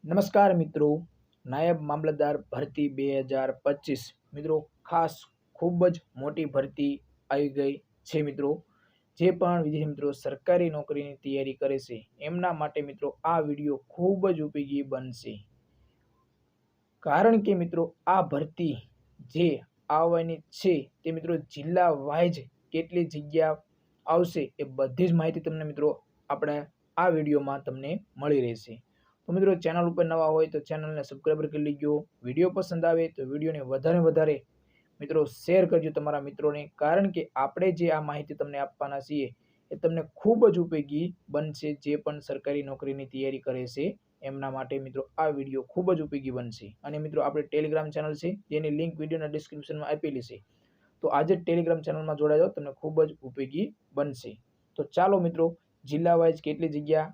નમસ્કાર મિત્રો, નાયબ મામલતદાર ભરતી 2025 મિત્રો ખાસ ખૂબ જ મોટી ભરતી આવી ગઈ છે મિત્રો। જે પણ વિદ્યાર્થી મિત્રો સરકારી નોકરીની તૈયારી કરે છે એમના માટે મિત્રો આ વિડીયો ખૂબ જ ઉપયોગી બનશે। કારણ કે મિત્રો આ ભરતી જે આવવાની છે તે મિત્રો જિલ્લા વાઇઝ કેટલી જગ્યા આવશે એ બધી જ માહિતી તમને મિત્રો આપણે આ વિડીયોમાં તમને મળી રહેશે। तो मित्रों चैनल पर नवा हो तो चैनल ने सब्सक्राइब कर लीजिए। वीडियो पसंद आए तो वीडियो ने वधारे वधारे मित्रों शेर करजो तमारा मित्रों ने, कारण के आपणे जे आ माहिती तमने आपवाना छीए ए तमने खूब ज उपयोगी बनशे। जे पण सरकारी नौकरीनी तैयारी करे छे एमना माटे मित्रों आ विडियो खूब ज उपयोगी बनशे। अने मित्रों आपणे टेलिग्राम चैनल छे जेनी लिंक विडियोना डिस्क्रिप्शनमां आपेली छे, तो आज टेलिग्राम चैनलमां जोडाई जाओ, तमने खूब ज उपयोगी बनशे। तो चालो मित्रों जिल्ला वाइज केटली जग्या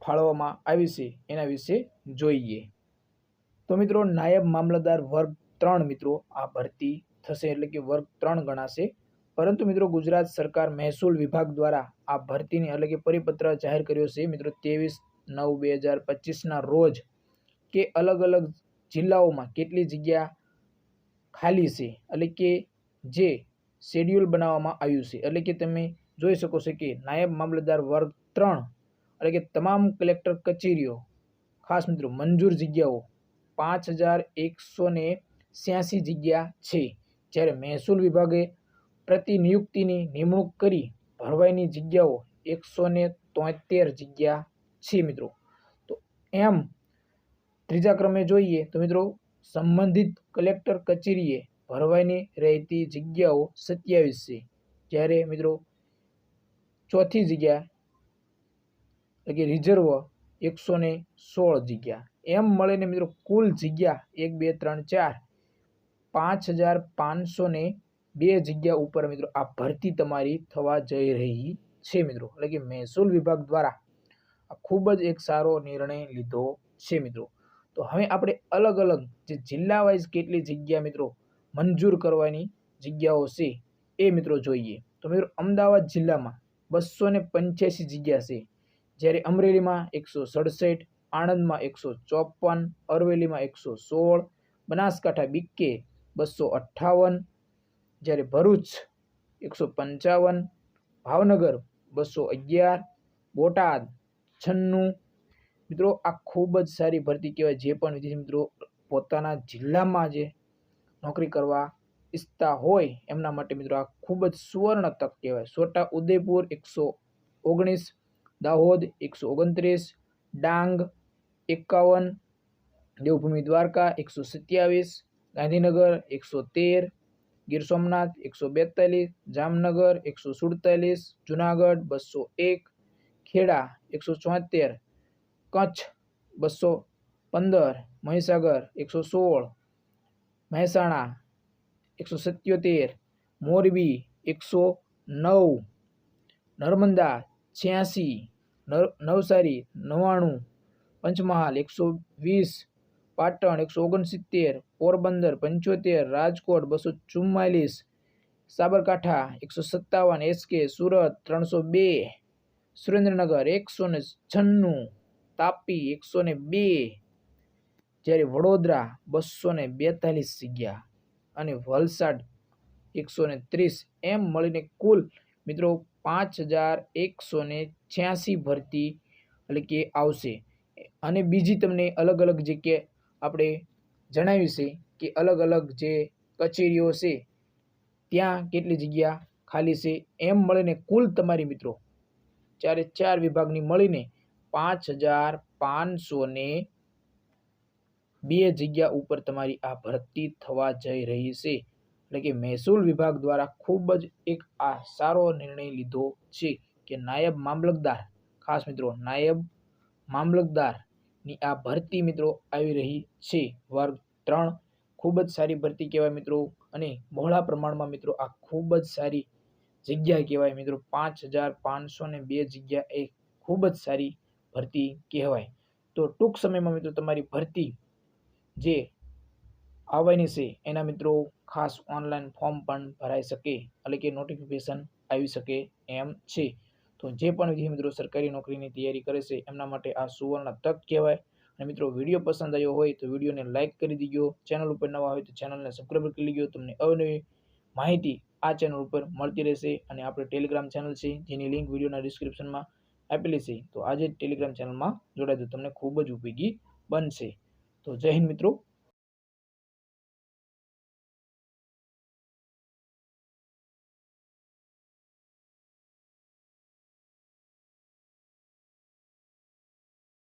फाळववामां आवी छे एना विषे जोईए। तो मित्रों नायब मामलतदार वर्ग 3 मित्रों आ भरती थशे एटले के वर्ग 3 गणाशे। परंतु मित्रों गुजरात सरकार महसूल विभाग द्वारा आ भरतीनी एटले के परिपत्र जाहेर कर्यो छे मित्रों 23/9/2025 ना रोज के अलग अलग जिल्लाओमां केटली जग्या खाली छे एटले के जे शेड्यूल बनाववामां आव्युं छे। एटले के तमे जोई शको छो के नायब मामलतदार वर्ग 3 एटले के तमाम कलेक्टर कचेरीओ खास मित्रों मंजूर जग्याओ 5186 जग्या छे। ज्यारे महसूल विभागे प्रतिनियुक्तिनी निमणूक करी भरवाईनी जग्याओ 173 जग्या छे मित्रों। तो एम त्रीजा क्रमे जोईए तो मित्रों संबंधित कलेक्टर कचेरीए भरवाईनी रहती जग्याओ 27 छे। ज्यारे मित्रों चौथी जग्या रिजर्व 116 जग्या। एम मळीने मित्रों कुल जग्या 1 2 3 4 5502 जग्या उपर मित्रों आ भरती तमारी थवा जई रही छे मित्रों। એટલે કે મહેસૂલ વિભાગ દ્વારા આ ખૂબ જ એક સારો નિર્ણય લીધો છે મિત્રો। તો હવે આપણે અલગ અલગ જે જિલ્લા વાઇઝ કેટલી જગ્યા મિત્રો મંજૂર કરવાની જગ્યાઓ છે એ મિત્રો જોઈએ। તો મિત્રો અમદાવાદ જિલ્લામાં 285 જગ્યા છે, જ્યારે અમરેલીમાં 167, આણંદમાં 154, અરવલ્લીમાં 116, બનાસકાંઠા બીકે 258, જ્યારે ભરૂચ 155, ભાવનગર 211, બોટાદ 96 મિત્રો આ ખૂબ જ સારી ભરતી કહેવાય। જે પણ વિદ્યાર્થી મિત્રો પોતાના જિલ્લામાં જે નોકરી કરવા ઈચ્છતા હોય એમના માટે મિત્રો આ ખૂબ જ સુવર્ણ તક કહેવાય। છોટા ઉદેપુર 119, દાહોદ 129, ડાંગ 51, દેવભૂમિ દ્વારકા 127, ગાંધીનગર 113, ગીર સોમનાથ 142, જામનગર 147, જુનાગઢ 201, ખેડા 174, કચ્છ 215, મહીસાગર 116, મહેસાણા 177, મોરબી 109, નર્મદા 86, નવસારી 99, પંચમહાલ 120, પાટણ 169, પોરબંદર 75, રાજકોટ 244, સાબરકાંઠા 157, એસકે સુરત 302, સુરેન્દ્રનગર 196, તાપી 102, જ્યારે વડોદરા 242 જગ્યા અને વલસાડ 130 એમ મળીને કુલ મિત્રો 5186 ભરતી એટલે કે આવશે। અને બીજી તમને અલગ અલગ જગ્યાએ આપણે જણાવ્યું છે કે અલગ અલગ જે કચેરીઓ છે ત્યાં કેટલી જગ્યા ખાલી છે। એમ મળીને કુલ તમારી મિત્રો ચારે ચાર વિભાગની મળીને 5502 જગ્યા ઉપર તમારી આ ભરતી થવા જઈ રહી છે। એટલે કે મહેસૂલ વિભાગ દ્વારા ખૂબ જ એક આ સારો નિર્ણય લીધો છે કે નાયબ મામલતદાર ખાસ મિત્રો નાયબ મામલતદારની આ ભરતી મિત્રો આવી રહી છે વર્ગ 3। ખૂબ જ સારી ભરતી કહેવાય મિત્રો, અને બહોળા પ્રમાણમાં મિત્રો આ ખૂબ જ સારી જગ્યા કહેવાય મિત્રો। 5502 જગ્યા એ ખૂબ જ સારી ભરતી કહેવાય। તો ટૂંક સમયમાં મિત્રો તમારી ભરતી જે આવવાની છે એના મિત્રો ખાસ ઓનલાઈન ફોર્મ પણ ભરાઈ શકે, એટલે કે નોટિફિકેશન આવી શકે એમ છે। તો જે પણ વિદ્યાર્થી મિત્રો સરકારી નોકરીની તૈયારી કરે છે એમના માટે આ સુવર્ણ તક કહેવાય. અને મિત્રો વિડીયો પસંદ આવ્યો હોય તો વિડીયોને લાઇક કરી દીજો. ચેનલ ઉપર નવા હોય તો ચેનલને સબસ્ક્રાઈબ કરી લેજો. તમને અવનવી માહિતી આ ચેનલ ઉપર મળતી રહેશે. અને આપણે ટેલિગ્રામ ચેનલ છે જેની લિંક વિડીયોના ડિસ્ક્રિપ્શનમાં આપેલી છે. તો આજે જ ટેલિગ્રામ ચેનલમાં જોડાઈ દો, તમને ખૂબ જ ઉપયોગી બનશે. તો જય હિન્દ મિત્રો.